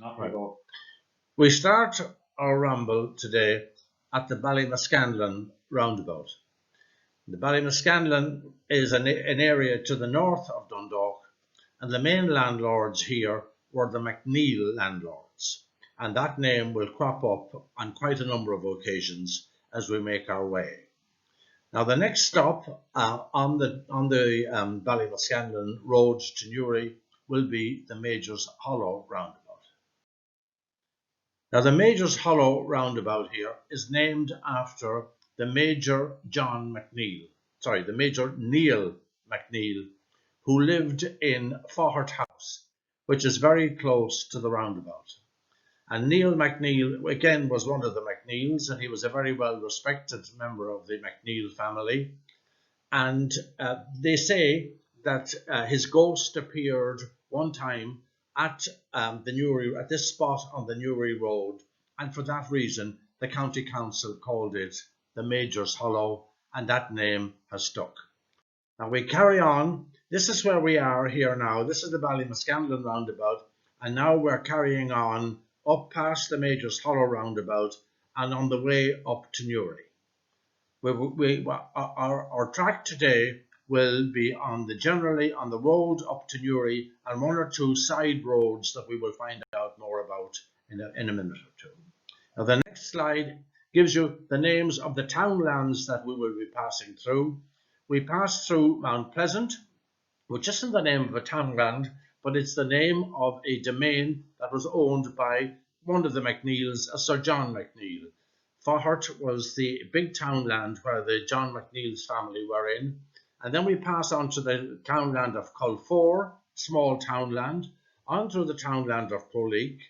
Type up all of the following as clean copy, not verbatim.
Right. We start our ramble today at the Ballymascanlon roundabout. The Ballymascanlon is an area to the north of Dundalk, and the main landlords here were the McNeil landlords, and that name will crop up on quite a number of occasions as we make our way. Now, the next stop on the Ballymascanlon road to Newry will be the Major's Hollow roundabout. Now, the Major's Hollow roundabout here is named after the Major the Major Neil McNeil, who lived in Faughart House, which is very close to the roundabout. And Neil McNeil, again, was one of the McNeils, and he was a very well-respected member of the McNeil family. And they say that his ghost appeared one time at this spot on the Newry Road, and for that reason the County Council called it the Major's Hollow, and that name has stuck. Now we carry on. This is where we are here now. This is the Ballymascanlon roundabout, and now we're carrying on up past the Major's Hollow roundabout and on the way up to Newry. Our track today will be generally on the road up to Newry and one or two side roads that we will find out more about in a minute or two. Now the next slide gives you the names of the townlands that we will be passing through. We pass through Mount Pleasant, which isn't the name of a townland, but it's the name of a domain that was owned by one of the McNeils, Sir John McNeil. Faughart was the big townland where the John McNeil's family were in. And then we pass on to the townland of Culfore, small townland, on through the townland of Proleek,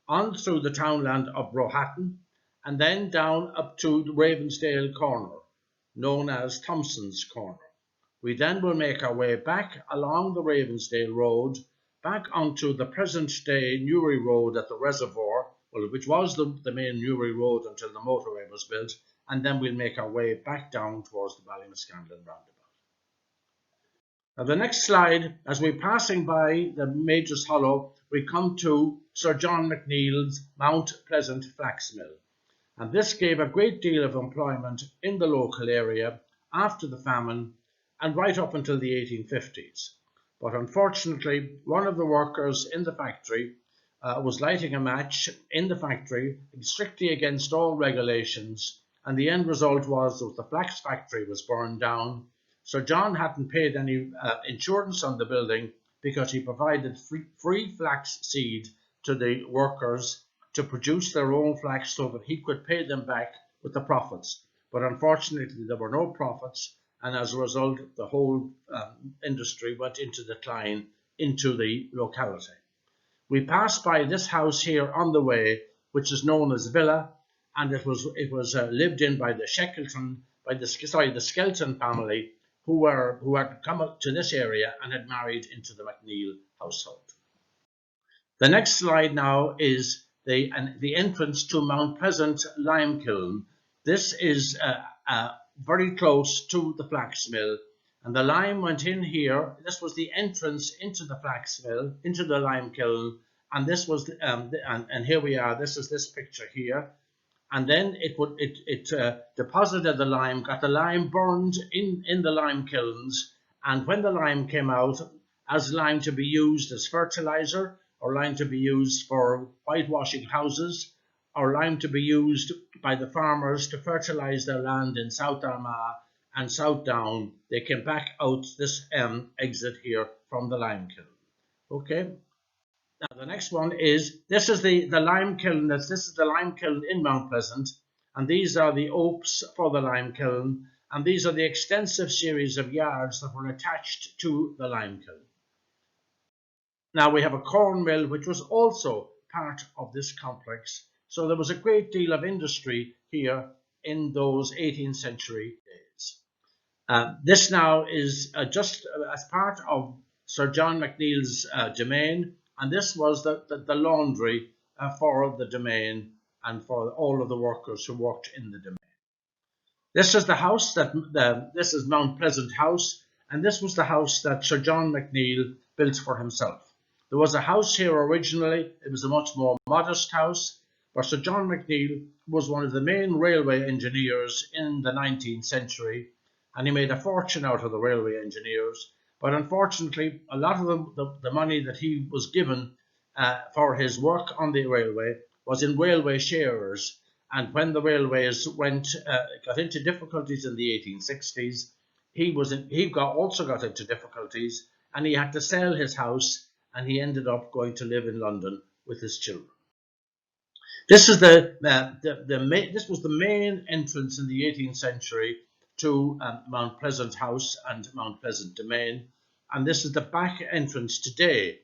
on through the townland of Rohatton, and then down up to the Ravensdale corner, known as Thompson's Corner. We then will make our way back along the Ravensdale Road, back onto the present-day Newry Road at the reservoir, which was the main Newry Road until the motorway was built, and then we'll make our way back down towards the Ballymascanlon roundabout. Now the next slide, as we're passing by the Major's Hollow, we come to Sir John McNeil's Mount Pleasant Flax Mill. And this gave a great deal of employment in the local area after the famine and right up until the 1850s. But unfortunately, one of the workers in the factory was lighting a match in the factory, strictly against all regulations, and the end result was that the flax factory was burned down. Sir John hadn't paid any insurance on the building because he provided free flax seed to the workers to produce their own flax so that he could pay them back with the profits. But unfortunately, there were no profits, and as a result, the whole industry went into decline into the locality. We passed by this house here on the way, which is known as Villa, and it was lived in by the Skelton family, who had come up to this area and had married into the McNeil household. The next slide now is the entrance to Mount Pleasant lime kiln. This is very close to the flax mill, and the lime went in here. This was the entrance into the flax mill, into the lime kiln, and this was and here we are. This is this picture here, and then it deposited the lime, got the lime burned in the lime kilns, and when the lime came out, as lime to be used as fertilizer, or lime to be used for whitewashing houses, or lime to be used by the farmers to fertilize their land in South Armagh and South Down, they came back out this exit here from the lime kiln. Okay. Now the next one is, this is the lime kiln. This is the lime kiln in Mount Pleasant, and these are the opes for the lime kiln, and these are the extensive series of yards that were attached to the lime kiln. Now we have a corn mill which was also part of this complex, so there was a great deal of industry here in those 18th century days. This now is just as part of Sir John McNeil's domain, and this was the laundry for the domain and for all of the workers who worked in the domain. This is the house this is Mount Pleasant House, and this was the house that Sir John McNeil built for himself. There was a house here originally. It was a much more modest house, but Sir John McNeill was one of the main railway engineers in the 19th century, and he made a fortune out of the railway engineers. But unfortunately, a lot of the money that he was given for his work on the railway was in railway shares. And when the railways got into difficulties in the 1860s, he also got into difficulties, and he had to sell his house, and he ended up going to live in London with his children. This is this was the main entrance in the 18th century to Mount Pleasant House and Mount Pleasant Domain, and this is the back entrance today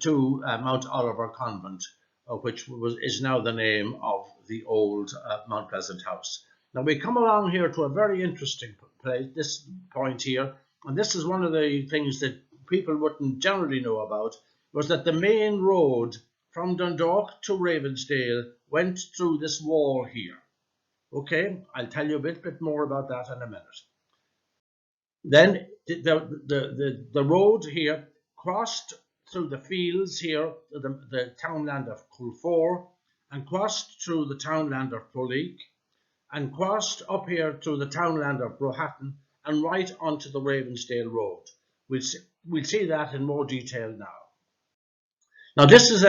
to Mount Oliver Convent, which is now the name of the old Mount Pleasant House. Now we come along here to a very interesting place, this point here, and this is one of the things that people wouldn't generally know about, was that the main road from Dundalk to Ravensdale went through this wall here. Okay, I'll tell you a bit more about that in a minute. Then the road here crossed through the fields here, the townland of Culfor, and crossed through the townland of Proleek, and crossed up here through the townland of Brohatton, and right onto the Ravensdale Road. We'll see that in more detail now. Now this is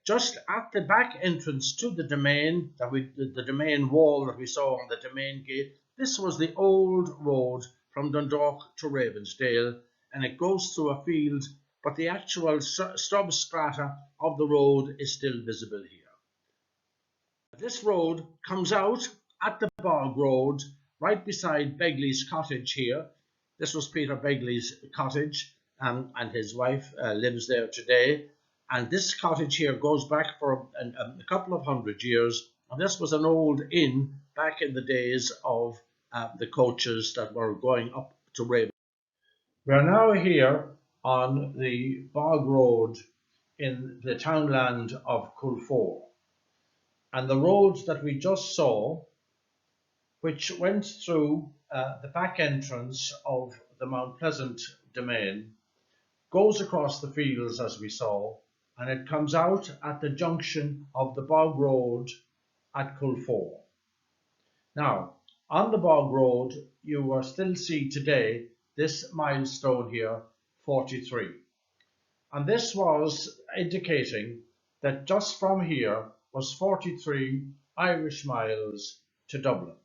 just at the back entrance to the domain, the domain wall that we saw on the domain gate. This was the old road from Dundalk to Ravensdale, and it goes through a field, but the actual substrata of the road is still visible here. This road comes out at the Bog Road, right beside Begley's cottage here. This was Peter Begley's cottage, and his wife lives there today. And this cottage here goes back for a couple of hundred years. And this was an old inn back in the days of the coaches that were going up to Raven. We are now here on the Bog Road in the townland of Culfor. And the road that we just saw, which went through the back entrance of the Mount Pleasant domain, goes across the fields as we saw, and it comes out at the junction of the Bog Road at Culfor. Now, on the Bog Road, you will still see today this milestone here, 43. And this was indicating that just from here was 43 Irish miles to Dublin.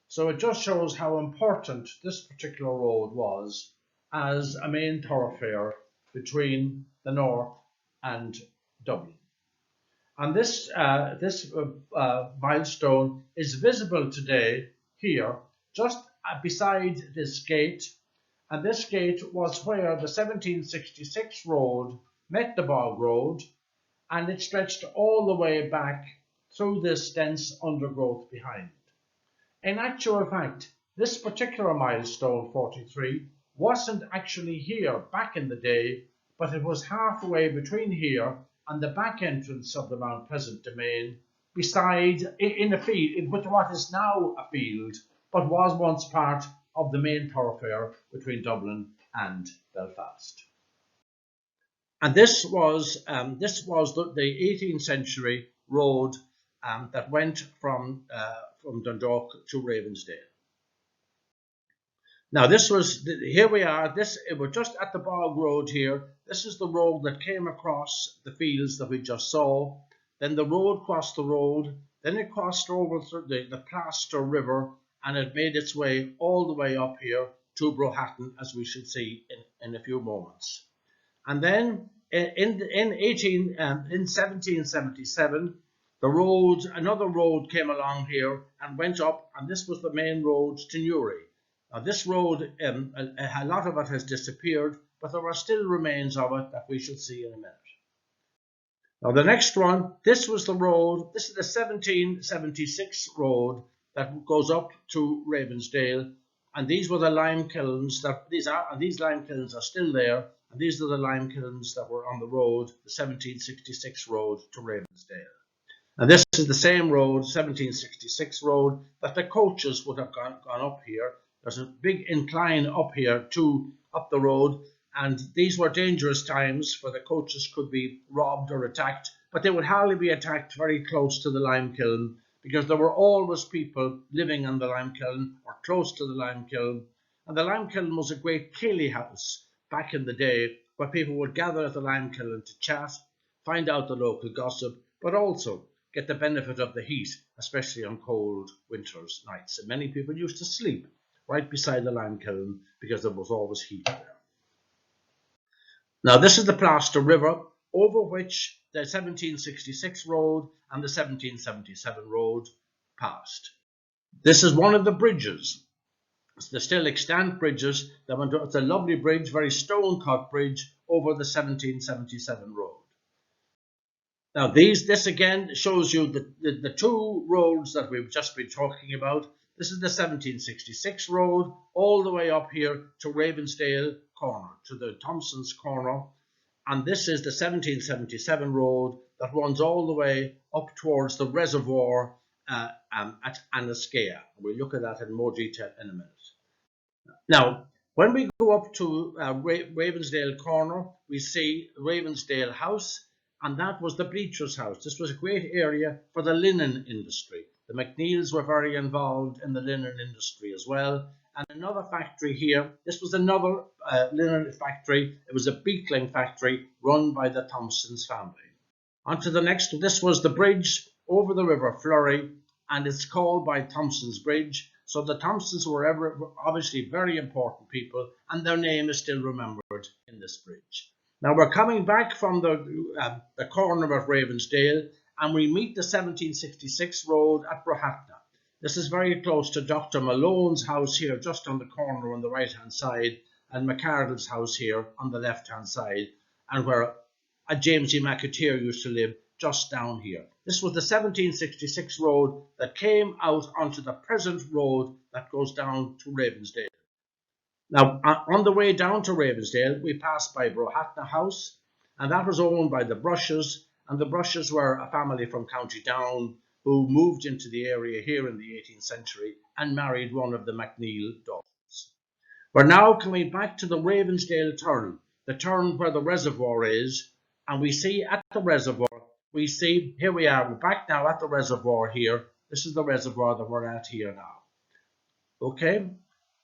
So it just shows how important this particular road was as a main thoroughfare between the north and Dublin. And this milestone is visible today here, just beside this gate. And this gate was where the 1766 road met the Bog Road, and it stretched all the way back through this dense undergrowth behind. In actual fact, this particular milestone, 43, wasn't actually here back in the day, but it was halfway between here and the back entrance of the Mount Pleasant domain, beside, in a field, with what is now a field, but was once part of the main thoroughfare between Dublin and Belfast. And this was the 18th century road that went from Dundalk to Ravensdale. Now here we are, it was just at the Bog Road here. This is the road that came across the fields that we just saw. Then the road crossed the road, then it crossed over through the Plaster River, and it made its way all the way up here to Brohatton, as we shall see in a few moments. And then in 1777, another road came along here and went up, and this was the main road to Newry. Now this road, a lot of it has disappeared, but there are still remains of it that we shall see in a minute. Now the next one, this was the road, this is the 1776 road that goes up to Ravensdale, and these were the lime kilns these lime kilns are still there, and these are the lime kilns that were on the road, the 1766 road to Ravensdale. And this is the same road, 1766 road, that the coaches would have gone up here. There's a big incline up here up the road, and these were dangerous times, for the coaches could be robbed or attacked, but they would hardly be attacked very close to the lime kiln, because there were always people living in the lime kiln or close to the lime kiln. And the lime kiln was a great ceilidh house back in the day, where people would gather at the lime kiln to chat, find out the local gossip, but also get the benefit of the heat, especially on cold winter's nights. And many people used to sleep right beside the lime kiln because there was always heat there. Now this is the Plaster River, over which the 1766 road and the 1777 road passed. This is one of the bridges. It's the still extant bridges that went. It's a lovely bridge, very stone-cut bridge over the 1777 road. Now this again shows you the two roads that we've just been talking about. This is the 1766 road all the way up here to Ravensdale Corner, to the Thompson's Corner. And this is the 1777 road that runs all the way up towards the reservoir at Anascea. We'll look at that in more detail in a minute. Now, when we go up to Ravensdale Corner, we see Ravensdale House, and that was the bleachers' house. This was a great area for the linen industry. The McNeils were very involved in the linen industry as well. And another factory here, this was another linen factory. It was a beetling factory run by the Thompsons family. On to the next, this was the bridge over the River Flurry, and it's called by Thompson's Bridge. So the Thompsons were obviously very important people, and their name is still remembered in this bridge. Now we're coming back from the corner of Ravensdale, and we meet the 1766 road at Brohatna. This is very close to Dr. Malone's house here, just on the corner on the right-hand side, and McArdle's house here on the left-hand side, and where James E. McAteer used to live just down here. This was the 1766 road that came out onto the present road that goes down to Ravensdale. Now, on the way down to Ravensdale, we passed by Brohatna House, and that was owned by the Brushes, and the Brushes were a family from County Down who moved into the area here in the 18th century and married one of the McNeil daughters. We're now coming back to the Ravensdale turn, the turn where the reservoir is, and we see at the reservoir, here we are, we're back now at the reservoir here. This is the reservoir that we're at here now. Okay,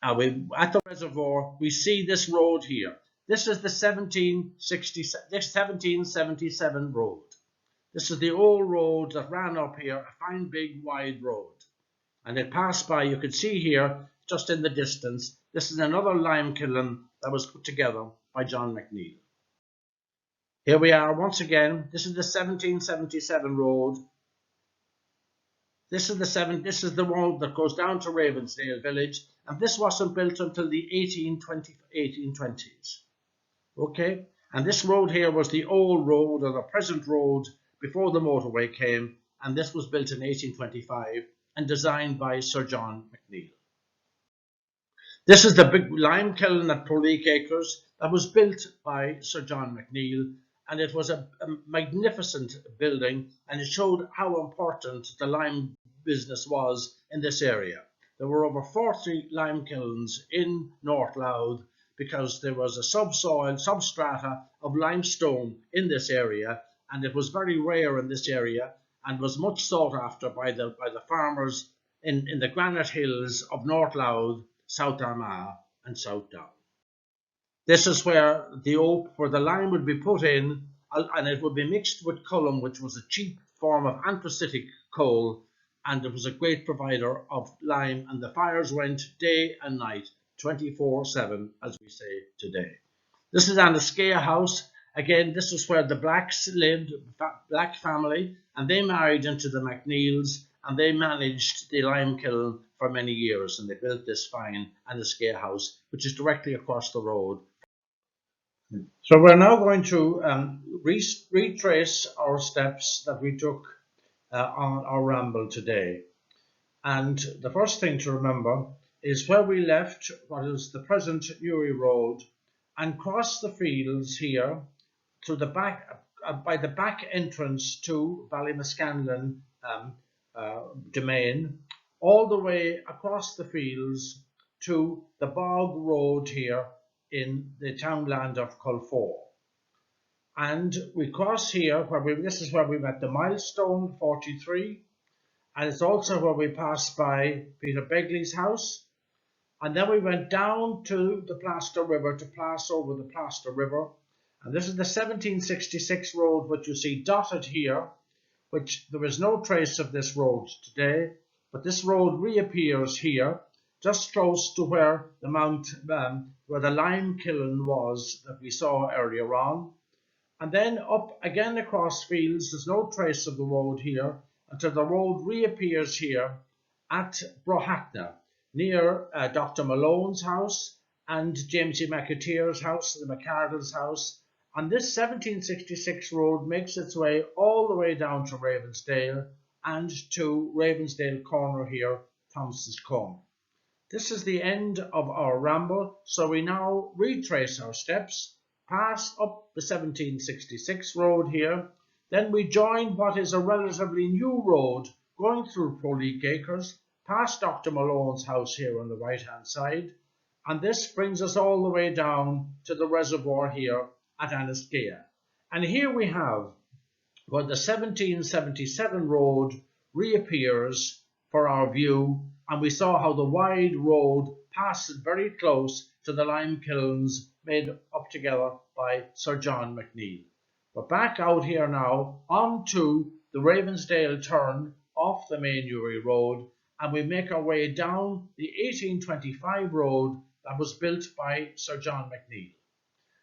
at the reservoir, we see this road here. This is the 1777 road. This is the old road that ran up here, a fine big wide road. And it passed by, you can see here, just in the distance, this is another lime kiln that was put together by John McNeil. Here we are once again, this is the 1777 road. This is the road that goes down to Ravensdale village, and this wasn't built until the 1820s. Okay, and this road here was the old road, or the present road, before the motorway came, and this was built in 1825 and designed by Sir John McNeil. This is the big lime kiln at Porleak Acres that was built by Sir John McNeil, and it was a magnificent building, and it showed how important the lime business was in this area. There were over 40 lime kilns in North Louth because there was a substrata of limestone in this area, and it was very rare in this area and was much sought after by the farmers in the granite hills of North Louth, South Armagh and South Down. This is where the lime would be put in, and it would be mixed with culum, which was a cheap form of anthracitic coal, and it was a great provider of lime, and the fires went day and night, 24/7, as we say today. This is Anascea House. Again, this is where the Blacks lived, Black family, and they married into the McNeils, and they managed the lime kiln for many years, and they built this fine Anascea House, which is directly across the road. So we're now going to retrace our steps that we took on our ramble today. And the first thing to remember is where we left what is the present Newry Road and crossed the fields here to the back, by the back entrance to Ballymascanlon domain, all the way across the fields to the Bog Road here, in the townland of Culfor. And we cross here, this is where we met the milestone 43, and it's also where we passed by Peter Begley's house. And then we went down to the Plaster River to pass over the Plaster River. And this is the 1766 road, which you see dotted here, which there is no trace of this road today, but this road reappears here, just close to where the where the lime kiln was that we saw earlier on. And then up again across fields, there's no trace of the road here until the road reappears here at Brohackna, near Dr. Malone's house and James E. McAteer's house, the McCardle's house. And this 1766 road makes its way all the way down to Ravensdale and to Ravensdale Corner here, Thompson's Corner. This is the end of our ramble, so we now retrace our steps, pass up the 1766 road here, then we join what is a relatively new road going through Proleak Acres, past Dr. Malone's house here on the right hand side, and this brings us all the way down to the reservoir here at Annisgea. And here we have where the 1777 road reappears for our view, and we saw how the wide road passed very close to the lime kilns made up together by Sir John McNeill. We're back out here now onto the Ravensdale turn off the main Newry Road, and we make our way down the 1825 road that was built by Sir John McNeill.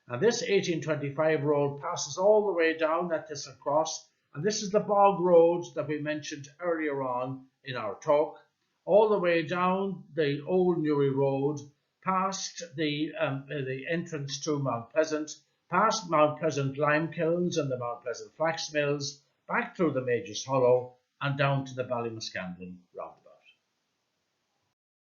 And this 1825 road passes all the way down at Thistle Cross, and this is the bog road that we mentioned earlier on in our talk, all the way down the old Newry Road, past the entrance to Mount Pleasant, past Mount Pleasant lime kilns and the Mount Pleasant flax mills, back through the Major's Hollow and down to the Ballymascandlin